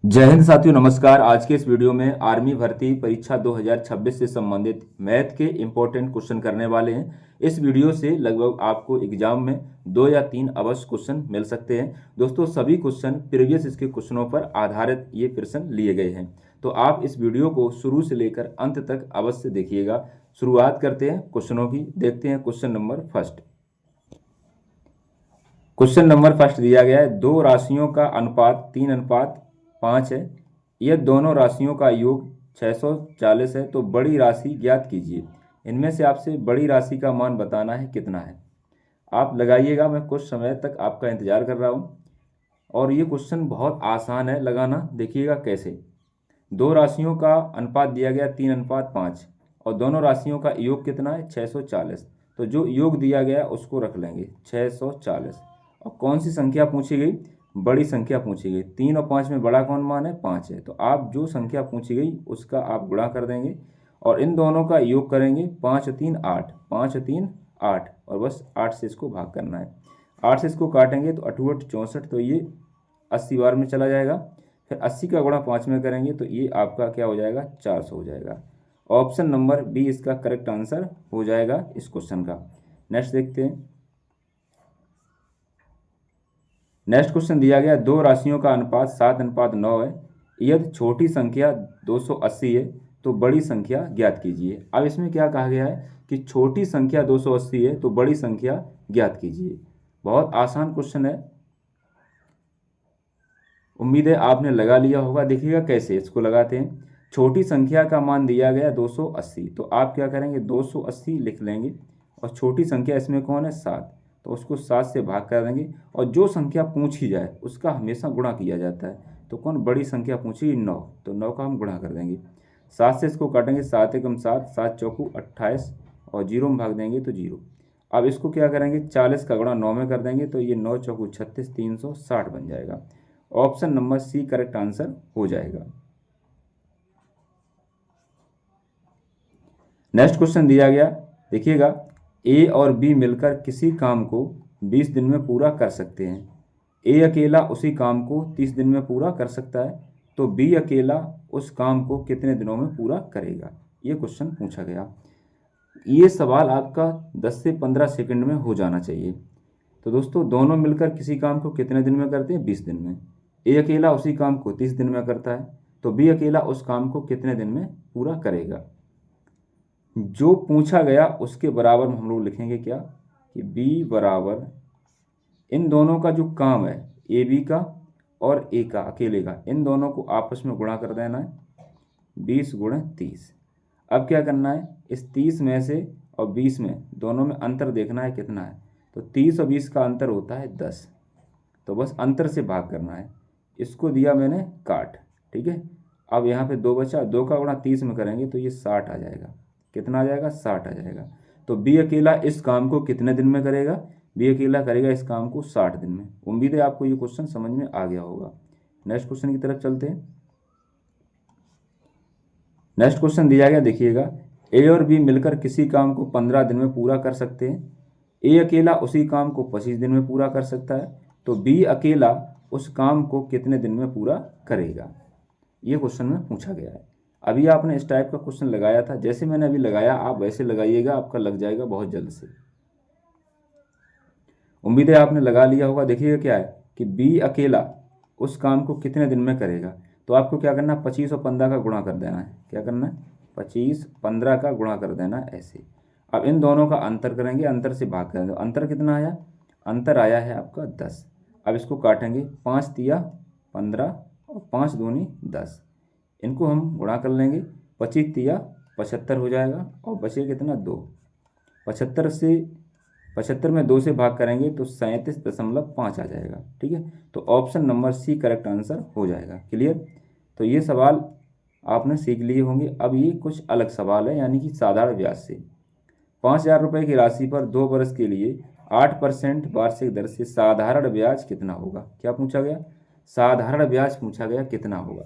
जय हिंद साथियों, नमस्कार। आज के इस वीडियो में आर्मी भर्ती परीक्षा 2026 से संबंधित मैथ के इंपॉर्टेंट क्वेश्चन करने वाले हैं। इस वीडियो से लगभग आपको एग्जाम में 2 या 3 अवश्य क्वेश्चन मिल सकते हैं। दोस्तों, सभी क्वेश्चन प्रीवियस इसके क्वेश्चनों पर आधारित ये प्रश्न लिए गए हैं, तो आप इस वीडियो को शुरू से लेकर अंत तक अवश्य देखिएगा। शुरुआत करते हैं क्वेश्चनों की। देखते हैं question number first. Question number first दिया गया है, दो राशियों का अनुपात 3:5 है। यह दोनों राशियों का योग 640 है, तो बड़ी राशि ज्ञात कीजिए। इनमें से आपसे बड़ी राशि का मान बताना है, कितना है। आप लगाइएगा, मैं कुछ समय तक आपका इंतजार कर रहा हूँ। और ये क्वेश्चन बहुत आसान है लगाना, देखिएगा कैसे। दो राशियों का अनुपात दिया गया 3:5 और दोनों राशियों का योग कितना है 640। तो जो योग दिया गया उसको रख लेंगे 640। और कौन सी संख्या पूछी गई, बड़ी संख्या पूछी गई। 3 और 5 में बड़ा कौन मान है, 5 है। तो आप जो संख्या पूछी गई उसका आप गुणा कर देंगे और इन दोनों का योग करेंगे। 5 और 3 8, 5 और 3 8, और बस 8 से इसको भाग करना है। 8 से इसको काटेंगे तो 8 8 64, तो ये 80 बार में चला जाएगा। फिर 80 का गुणा 5 में करेंगे तो ये आपका क्या हो जाएगा, 400 हो जाएगा। ऑप्शन नंबर बी इसका करेक्ट आंसर हो जाएगा इस क्वेश्चन का। नेक्स्ट देखते हैं। नेक्स्ट क्वेश्चन दिया गया, दो राशियों का अनुपात 7:9 है। यदि छोटी संख्या 280 है तो बड़ी संख्या ज्ञात कीजिए। अब इसमें क्या कहा गया है कि छोटी संख्या 280 है तो बड़ी संख्या ज्ञात कीजिए। बहुत आसान क्वेश्चन है, उम्मीद है आपने लगा लिया होगा। देखिएगा कैसे इसको लगाते हैं। छोटी संख्या का मान दिया गया 280, तो आप क्या करेंगे 280 लिख लेंगे। और छोटी संख्या इसमें कौन है, 7, तो उसको 7 से भाग कर देंगे। और जो संख्या पूछी जाए उसका हमेशा गुणा किया जाता है। तो कौन बड़ी संख्या पूछी, 9, तो 9 का हम गुणा कर देंगे। 7 से इसको काटेंगे, 7 एकम 7, 7 चौकू 28, और 0 में भाग देंगे तो 0। अब इसको क्या करेंगे, 40 का गुणा 9 में कर देंगे तो ये 9 चौकू 36, 360 बन जाएगा। Option number C correct answer हो जाएगा। नेक्स्ट क्वेश्चन दिया गया, देखिएगा, ए और बी मिलकर किसी काम को 20 दिन में पूरा कर सकते हैं। ए अकेला उसी काम को 30 दिन में पूरा कर सकता है, तो बी अकेला उस काम को कितने दिनों में पूरा करेगा। ये क्वेश्चन पूछा गया। ये सवाल आपका 10 से 15 सेकंड में हो जाना चाहिए। तो दोस्तों, दोनों मिलकर किसी काम को कितने दिन में करते हैं, 20 दिन में। ए अकेला उसी काम को 30 दिन में करता है, तो बी अकेला उस काम को कितने दिन में पूरा करेगा। जो पूछा गया उसके बराबर हम लोग लिखेंगे क्या, कि बी बराबर इन दोनों का जो काम है, ए बी का और ए का अकेले का, इन दोनों को आपस में गुणा कर देना है, 20 गुणे 30। अब क्या करना है, इस 30 में से और 20 में दोनों में अंतर देखना है कितना है। तो 30 और 20 का अंतर होता है 10, तो बस अंतर से भाग करना है। इसको दिया मैंने काट, ठीक है। अब यहाँ पे 2 बचा, 2 का गुणा 30 में करेंगे तो ये 60 आ जाएगा। कितना आ जाएगा, 60 आ जाएगा। तो बी अकेला इस काम को कितने दिन में करेगा, बी अकेला करेगा इस काम को 60 दिन में। उम्मीद है आपको ये क्वेश्चन समझ में आ गया होगा। नेक्स्ट क्वेश्चन की तरफ चलते हैं। नेक्स्ट क्वेश्चन दिया गया, देखिएगा, ए और बी मिलकर किसी काम को 15 दिन में पूरा कर सकते हैं। ए अकेला उसी काम को 25 दिन में पूरा कर सकता है, तो बी अकेला उस काम को कितने दिन में पूरा करेगा। ये क्वेश्चन में पूछा गया है। अभी आपने इस टाइप का क्वेश्चन लगाया था, जैसे मैंने अभी लगाया आप वैसे लगाइएगा, आपका लग जाएगा बहुत जल्द से। उम्मीद है आपने लगा लिया होगा। देखिएगा क्या है कि बी अकेला उस काम को कितने दिन में करेगा, तो आपको क्या करना है, 25 और 15 का गुणा कर देना है। क्या करना है, 25 15 का गुणा कर देना है ऐसे। अब इन दोनों का अंतर करेंगे, अंतर से भाग करेंगे। अंतर कितना आया, अंतर आया है आपका 10। अब इसको काटेंगे, 5 तिया 15 और 5 दूनी 10, इनको हम गुणा कर लेंगे। 25 तिया 75 हो जाएगा और बचे कितना, 2। 75 में 2 से भाग करेंगे तो 37.5 आ जाएगा, ठीक है। तो option number C correct answer हो जाएगा। क्लियर। तो ये सवाल आपने सीख लिए होंगे। अब ये कुछ अलग सवाल है, यानी कि साधारण ब्याज से। 5,000 रुपये की राशि पर 2 वर्ष के लिए 8% वार्षिक दर से साधारण ब्याज कितना होगा। क्या पूछा गया, साधारण ब्याज पूछा गया, कितना होगा।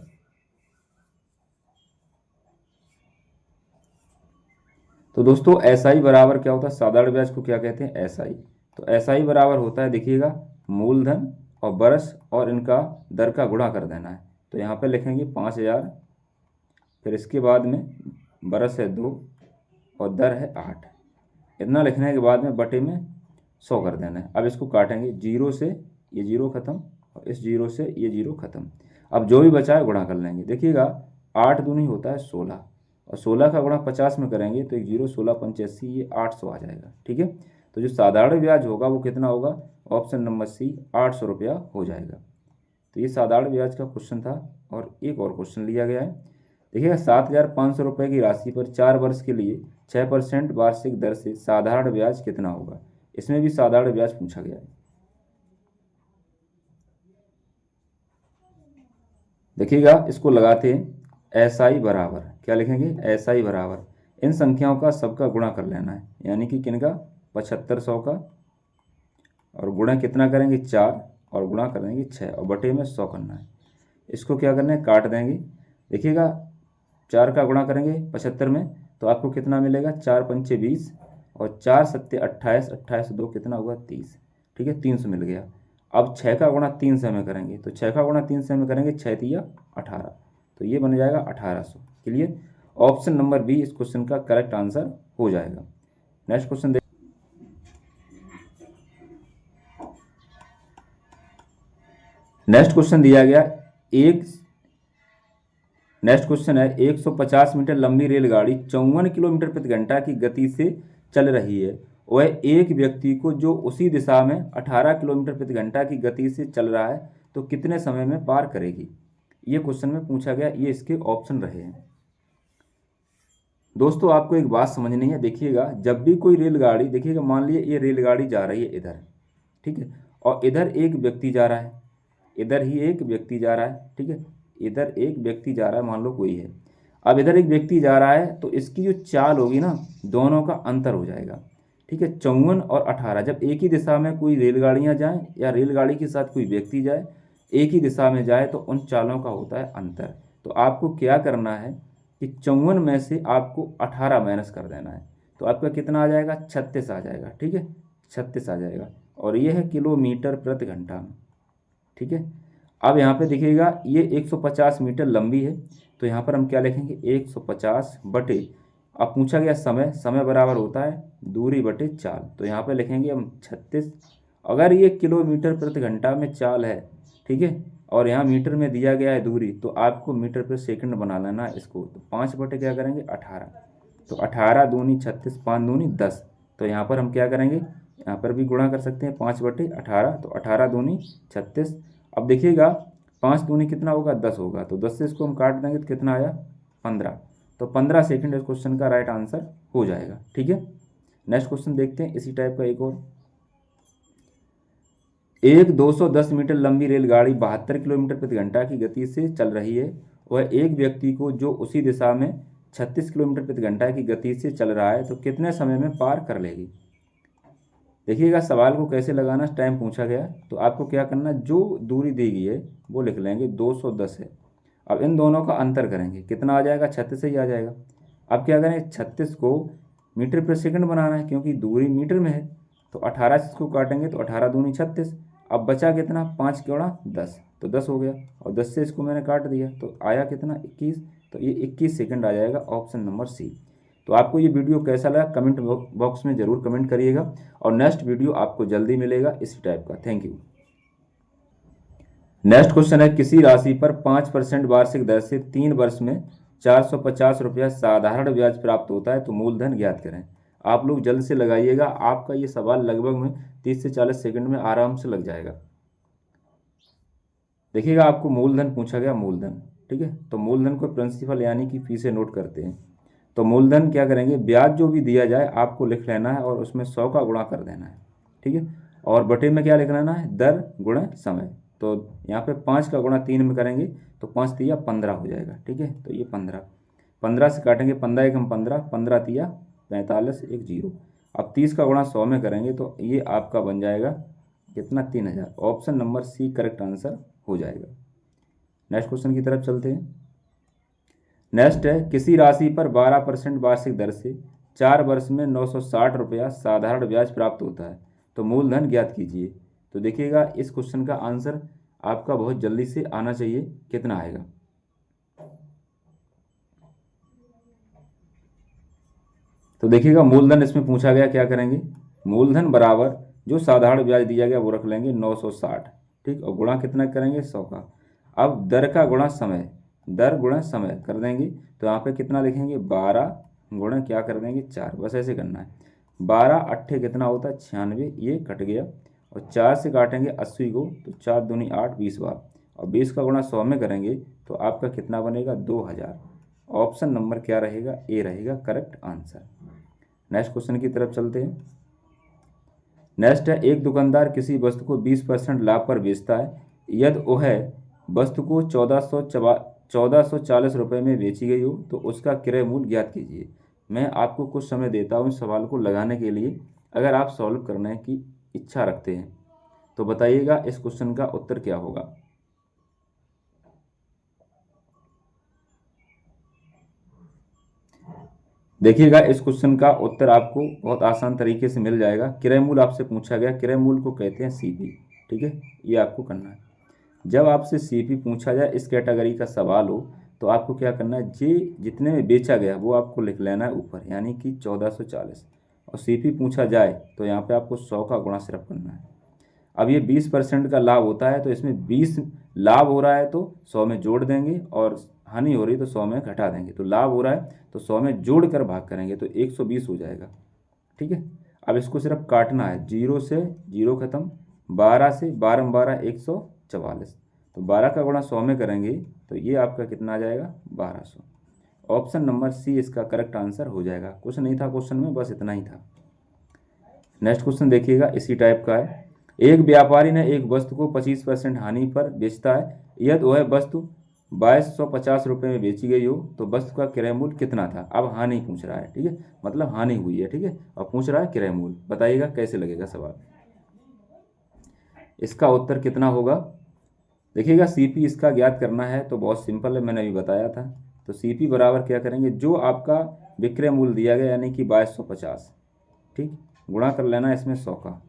तो दोस्तों, एसआई बराबर क्या होता है, साधारण ब्याज को क्या कहते हैं, एसआई। तो एसआई बराबर होता है, देखिएगा, मूलधन और बरस और इनका दर का गुणा कर देना है। तो यहाँ पे लिखेंगे 5000, फिर इसके बाद में बरस है 2 और दर है 8। इतना लिखने के बाद में बटे में 100 कर देना है। अब इसको काटेंगे, 0 से ये 0 खत्म और इस 0 से ये 0 खत्म। अब जो भी बचा है गुणा कर लेंगे। देखिएगा 8 दूनी होता है 16 और 16 का गुणा 50 में करेंगे तो 1 0 16 85 ये 800 आ जाएगा। ठीक है, तो जो साधारण ब्याज होगा वो कितना होगा? ऑप्शन नंबर सी 800 रुपया हो जाएगा। तो ये साधारण ब्याज का क्वेश्चन था। और एक और क्वेश्चन लिया गया है, देखिएगा 7500 रुपये की राशि पर 4 वर्ष के लिए 6% वार्षिक दर से साधारण ब्याज कितना होगा? इसमें भी साधारण ब्याज पूछा गया है। देखिएगा इसको लगाते हैं, SI बराबर, क्या लिखेंगे? SI बराबर इन संख्याओं का सबका गुणा कर लेना है, यानी कि किनका? 7500 का, और गुणा कितना करेंगे? 4, और गुणा करेंगे 6 और बटे में 100 करना है। इसको क्या करना है? काट देंगे। देखिएगा 4 का गुणा करेंगे 75 में तो आपको कितना मिलेगा? 4 पंचे 20 और 4 सत्ते 28, 28 2 कितना हुआ? 30। ठीक है, 300 मिल गया। अब 6 का गुणा 3 से में करेंगे तो 6 का गुणा 3 से में करेंगे 6 तिया 18, तो ये बन जाएगा 1800। क्लियर? ऑप्शन नंबर बी इस क्वेश्चन का करेक्ट आंसर हो जाएगा। नेक्स्ट क्वेश्चन नेक्स्ट क्वेश्चन दिया गया नेक्स्ट क्वेश्चन है 150 मीटर लंबी रेलगाड़ी 54 किलोमीटर प्रति घंटा की गति से चल रही है। वह एक व्यक्ति को जो उसी दिशा में 18 किलोमीटर प्रति घंटा की गति से चल रहा है तो कितने समय में पार करेगी? ये क्वेश्चन में पूछा गया, ये इसके ऑप्शन रहे हैं। दोस्तों आपको एक बात समझनी है, देखिएगा जब भी कोई रेलगाड़ी, देखिएगा मान लीजिए ये रेलगाड़ी जा रही है इधर, ठीक है, और इधर एक व्यक्ति जा रहा है, इधर ही एक व्यक्ति जा रहा है, ठीक है, इधर एक व्यक्ति जा रहा है, मान लो कोई है। अब इधर एक व्यक्ति जा रहा है तो इसकी जो चाल होगी ना, दोनों का अंतर हो जाएगा। ठीक है, 54 और 18, जब एक ही दिशा में कोई रेलगाड़ियां जाएं या रेलगाड़ी के साथ कोई व्यक्ति जाए, एक ही दिशा में जाए तो उन चालों का होता है अंतर। तो आपको क्या करना है कि 54 में से आपको 18 माइनस कर देना है, तो आपका कितना आ जाएगा? 36 आ जाएगा। ठीक है, 36 आ जाएगा, और ये है किलोमीटर प्रति घंटा में। ठीक है, अब यहाँ पे देखिएगा ये 150 मीटर लंबी है, तो यहाँ पर हम क्या लिखेंगे? 150 बटे, अब पूछा गया समय, समय बराबर होता है दूरी बटे चाल, तो यहाँ पे लिखेंगे हम 36। अगर ये किलोमीटर प्रति घंटा में चाल है, ठीक है, और यहाँ मीटर में दिया गया है दूरी, तो आपको मीटर पर सेकंड बना लेना है इसको। तो 5 बटे क्या करेंगे? 18, तो 18 दूनी 36, 5 दूनी 10, तो यहाँ पर हम क्या करेंगे? यहाँ पर भी गुणा कर सकते हैं 5 बटे 18, तो 18 दूनी 36। अब देखिएगा 5 दूनी कितना होगा? 10 होगा, तो 10 से इसको हम काट देंगे तो कितना आया? 15, तो 15 सेकंड इस क्वेश्चन का राइट आंसर हो जाएगा। ठीक है, नेक्स्ट क्वेश्चन देखते हैं इसी टाइप का एक और। एक 210 मीटर लंबी रेलगाड़ी 72 किलोमीटर प्रति घंटा की गति से चल रही है। वह एक व्यक्ति को जो उसी दिशा में 36 किलोमीटर प्रति घंटा की गति से चल रहा है तो कितने समय में पार कर लेगी? देखिएगा सवाल को कैसे लगाना, टाइम पूछा गया, तो आपको क्या करना, जो दूरी दी गई है वो लिख लेंगे, 210 है। अब इन दोनों का अंतर करेंगे, कितना आ जाएगा? 36 ही आ जाएगा। अब क्या करें? 36 को मीटर पर सेकंड बनाना है क्योंकि दूरी मीटर में है, तो 18 से इसको काटेंगे तो 18 दूनी 36। अब बचा कितना? 5 के गुणा 10, तो 10 हो गया, और 10 से इसको मैंने काट दिया तो आया कितना? 21, तो ये 21 सेकंड आ जाएगा, ऑप्शन नंबर सी। तो आपको ये वीडियो कैसा लगा कमेंट बॉक्स में ज़रूर कमेंट करिएगा, और नेक्स्ट वीडियो आपको जल्दी मिलेगा इसी टाइप का। Thank you. नेक्स्ट क्वेश्चन है, किसी राशि पर 5% वार्षिक दर से 3 वर्ष में 450 रुपया साधारण ब्याज प्राप्त होता है तो मूलधन ज्ञात करें। आप लोग जल्द से लगाइएगा, आपका ये सवाल लगभग में 30 से 40 सेकंड में आराम से लग जाएगा। देखिएगा आपको मूलधन पूछा गया, मूलधन, ठीक है, तो मूलधन को प्रिंसिपल यानी कि फी से नोट करते हैं। तो मूलधन क्या करेंगे? ब्याज जो भी दिया जाए आपको लिख लेना है और उसमें 100 का गुणा कर देना है। ठीक है, और बटे में क्या लिख लेना है? दर गुणा समय। तो यहाँ पे 5 का गुणा 3 में करेंगे तो 5 तिया 15 हो जाएगा। ठीक है, तो ये 15 से काटेंगे, 15 एकम 15, 15 तिया 45, 1 0। अब 30 का गुणा 100 में करेंगे तो ये आपका बन जाएगा कितना? 3000। Option number C correct answer हो जाएगा। नेक्स्ट क्वेश्चन की तरफ चलते हैं। नेक्स्ट है, किसी राशि पर 12% वार्षिक दर से 4 वर्ष में 960 रुपया साधारण ब्याज प्राप्त होता है तो मूलधन ज्ञात कीजिए। तो देखिएगा इस क्वेश्चन का आंसर आपका बहुत जल्दी से आना चाहिए। कितना आएगा? तो देखिएगा मूलधन इसमें पूछा गया, क्या करेंगे? मूलधन बराबर जो साधारण ब्याज दिया गया वो रख लेंगे 960, ठीक, और गुणा कितना करेंगे? 100 का। अब दर का गुणा समय, दर गुणा समय कर देंगे, तो यहाँ पे कितना लिखेंगे? 12 गुणा क्या कर देंगे? 4, बस ऐसे करना है। 12 अट्ठे कितना होता है? 96, ये कट गया, और 4 से काटेंगे 80 को, तो 4 दूनी 8, 20 बार, और 20 का गुणा 100 में करेंगे तो आपका कितना बनेगा? 2000। ऑप्शन नंबर क्या रहेगा? ए रहेगा करेक्ट आंसर। नेक्स्ट क्वेश्चन की तरफ चलते हैं। नेक्स्ट है, एक दुकानदार किसी वस्तु को 20% लाभ पर बेचता है, यदि वह वस्तु को 1440 रुपये में बेची गई हो तो उसका क्रय मूल्य ज्ञात कीजिए। मैं आपको कुछ समय देता हूँ इस सवाल को लगाने के लिए। अगर आप सॉल्व करने की इच्छा रखते हैं तो बताइएगा इस क्वेश्चन का उत्तर क्या होगा। देखिएगा इस क्वेश्चन का उत्तर आपको बहुत आसान तरीके से मिल जाएगा। क्रय मूल्य आपसे पूछा गया, क्रय मूल्य को कहते हैं सीपी, ठीक है, ये आपको करना है। जब आपसे सीपी पूछा जाए, इस कैटेगरी का सवाल हो, तो आपको क्या करना है? जे जितने में बेचा गया वो आपको लिख लेना है ऊपर, यानी कि 1440, और सीपी पूछा जाए तो यहाँ पे आपको 100 का गुणा सिर्फ करना है। अब ये 20% का लाभ होता है, तो इसमें 20 लाभ हो रहा है तो 100 में जोड़ देंगे, और हानि हो रही तो 100 में घटा देंगे। तो लाभ हो रहा है तो 100 में जोड़ कर भाग करेंगे तो 120 हो जाएगा, ठीक है। अब इसको सिर्फ काटना है, 0 से 0 खत्म, 12 से 12 12 144, तो 12 का गुणा 100 में करेंगे तो ये आपका कितना आ जाएगा? 1200। ऑप्शन नंबर सी इसका करेक्ट आंसर हो जाएगा। कुछ नहीं था क्वेश्चन में, बस इतना ही था। नेक्स्ट क्वेश्चन देखिएगा, इसी टाइप का है। एक व्यापारी ने एक वस्तु को 25% हानि पर बेचता है, यदि वह वस्तु 2250 रुपये में बेची गई हो तो वस्तु का क्रय मूल्य कितना था? अब हानि पूछ रहा है, ठीक है, मतलब हानि हुई है, ठीक है, और पूछ रहा है क्रय मूल्य। बताइएगा कैसे लगेगा सवाल। इसका उत्तर कितना होगा? देखिएगा सीपी इसका ज्ञात करना है तो बहुत सिंपल है, मैंने अभी बताया था। तो सीपी बराबर क्या करेंगे? जो आपका विक्रय मूल्य दिया गया यानी कि 2250, ठीक, गुणा कर लेना इसमें 100 का।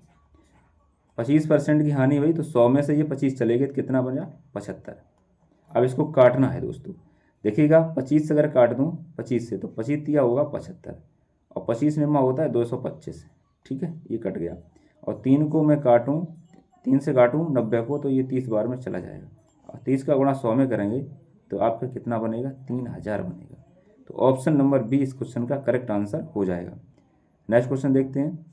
25% की हानि हुई तो 100 में से ये 25 चले गए तो कितना बना? 75। अब इसको काटना है दोस्तों। देखिएगा 25 से अगर काट दूँ 25 से, तो 25 दिया होगा 75, और 25 निम्मा होता है 225, ठीक है, ये कट गया। और 3 को मैं काटूँ, 3 से काटूँ 90 को, तो ये 30 बार में चला जाएगा, और 30 का गुणा 100 में करेंगे तो आपका कितना बनेगा? 3000 बनेगा। तो ऑप्शन नंबर बी इस क्वेश्चन का करेक्ट आंसर हो जाएगा। नेक्स्ट क्वेश्चन देखते हैं।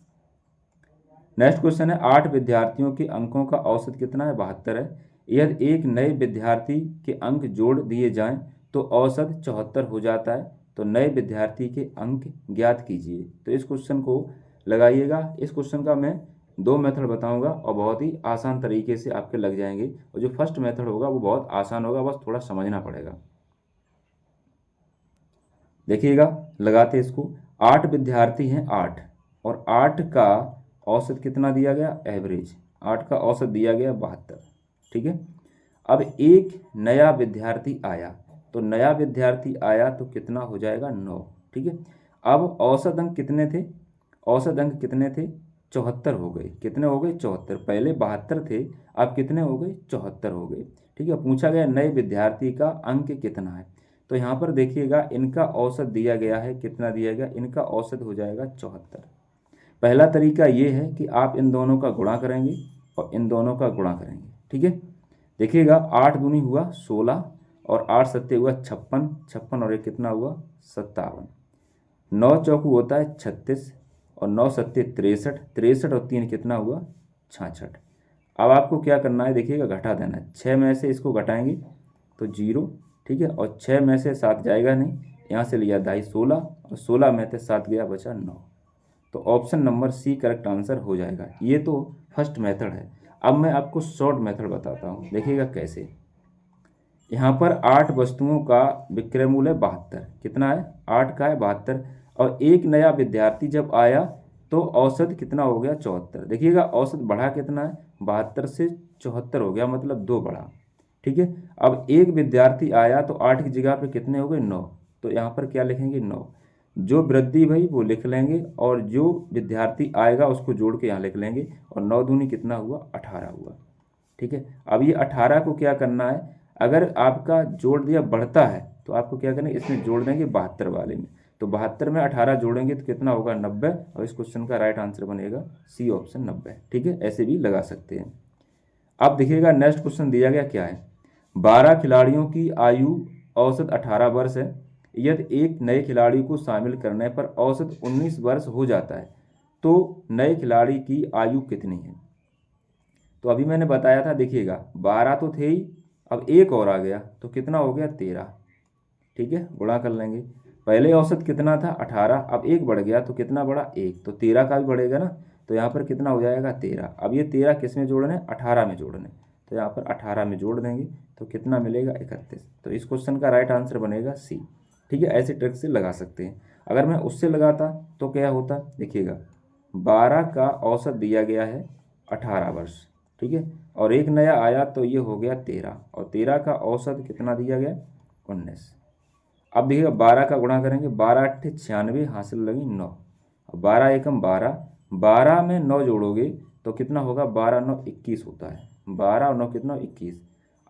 नेक्स्ट क्वेश्चन है, 8 विद्यार्थियों के अंकों का औसत कितना है? 72 है। यदि एक नए विद्यार्थी के अंक जोड़ दिए जाएं तो औसत 74 हो जाता है, तो नए विद्यार्थी के अंक ज्ञात कीजिए। तो इस क्वेश्चन को लगाइएगा। इस क्वेश्चन का मैं 2 मेथड बताऊंगा और बहुत ही आसान तरीके से आपके लग जाएंगे, और जो फर्स्ट मेथड होगा वो बहुत आसान होगा, बस थोड़ा समझना पड़ेगा। देखिएगा लगाते इसको। 8 विद्यार्थी हैं, 8, और 8 का औसत कितना दिया गया? एवरेज 8 का औसत दिया गया 72, ठीक है। अब एक नया विद्यार्थी आया, तो नया विद्यार्थी आया तो कितना हो जाएगा? 9, ठीक है। अब औसत अंक कितने थे? औसत अंक कितने थे? 74 हो गए। कितने हो गए? 74। पहले 72 थे, अब कितने हो गए? 74 हो गए, ठीक है। पूछा गया नए विद्यार्थी का अंक कितना है, तो यहाँ पर देखिएगा इनका औसत दिया गया है, कितना दिया गया? इनका औसत हो जाएगा 74। पहला तरीका ये है कि आप इन दोनों का गुणा करेंगे और इन दोनों का गुणा करेंगे, ठीक है। देखिएगा 8 दूनी हुआ 16, और 8 सत्ते हुआ 56, 56 और एक कितना हुआ? 57। 9 चौकू होता है 36, और 9 सत्ते 63, 63 और 3 कितना हुआ? 66। अब आपको क्या करना है? देखिएगा घटा देना है। 6 में से इसको घटाएंगे तो 0, ठीक है, और 6 में से 7 जाएगा नहीं, यहाँ से लिया 2.5 16, और 16 में से 7 गया, बचा 9। तो option number C correct answer हो जाएगा। ये तो फर्स्ट मेथड है। अब मैं आपको शॉर्ट मेथड बताता हूँ, देखिएगा कैसे। यहाँ पर 8 वस्तुओं का विक्रय मूल्य है 72, कितना है? 8 का है 72, और एक नया विद्यार्थी जब आया तो औसत कितना हो गया? 74। देखिएगा औसत बढ़ा कितना है? 72 से 74 हो गया, मतलब 2 बढ़ा, ठीक है। अब एक विद्यार्थी आया तो 8 की जगह पे कितने हो गए? 9, तो यहाँ पर क्या लिखेंगे? 9। जो वृद्धि भाई वो लिख लेंगे, और जो विद्यार्थी आएगा उसको जोड़ के यहाँ लिख लेंगे, और 9 दूनी कितना हुआ? 18 हुआ, ठीक है। अब ये 18 को क्या करना है, अगर आपका जोड़ दिया बढ़ता है तो आपको क्या करना है, इसमें जोड़ देंगे 72 वाले में। तो 72 में 18 जोड़ेंगे तो कितना होगा, 90। और इस क्वेश्चन का राइट आंसर बनेगा सी ऑप्शन 90। ठीक है, ऐसे भी लगा सकते हैं। अब देखिएगा नेक्स्ट क्वेश्चन दिया गया क्या है, 12 खिलाड़ियों की आयु औसत 18 वर्ष है, यदि एक नए खिलाड़ी को शामिल करने पर औसत 19 वर्ष हो जाता है तो नए खिलाड़ी की आयु कितनी है। तो अभी मैंने बताया था, देखिएगा 12 तो थे ही, अब एक और आ गया तो कितना हो गया 13। ठीक है, गुणा कर लेंगे। पहले औसत कितना था 18, अब एक बढ़ गया तो कितना बढ़ा 1, तो 13 का भी बढ़ेगा ना, तो यहाँ पर कितना हो जाएगा 13। अब ये 13 किस में जोड़ने, 18 में जोड़ने, तो यहाँ पर 18 में जोड़ देंगे तो कितना मिलेगा 31। तो इस क्वेश्चन का राइट आंसर बनेगा सी। ठीक है, ऐसे ट्रिक से लगा सकते हैं। अगर मैं उससे लगाता तो क्या होता, देखिएगा 12 का औसत दिया गया है 18 वर्ष, ठीक है, और एक नया आया तो ये हो गया 13, और 13 का औसत कितना दिया गया 19। अब देखिएगा 12 का गुणा करेंगे, 12 अट्ठे 96, हासिल लगी 9, 12 एकम 12, 12 में 9 जोड़ोगे तो कितना होगा, 12 9 21 होता है, 12 और 9 कितना 21।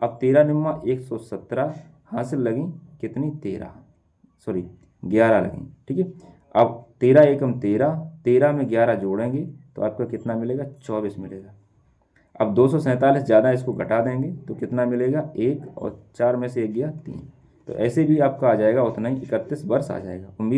अब 13 निम्मा 117, हासिल लगी कितनी 13, सॉरी 11 लगी। ठीक है, अब 13 एकम 13, 13 में 11 जोड़ेंगे तो आपका कितना मिलेगा 24 मिलेगा। अब 247 ज़्यादा, इसको घटा देंगे तो कितना मिलेगा 1, और 4 में से 1 गया 3। तो ऐसे भी आपका आ जाएगा उतना ही 31 वर्ष आ जाएगा। उम्मीद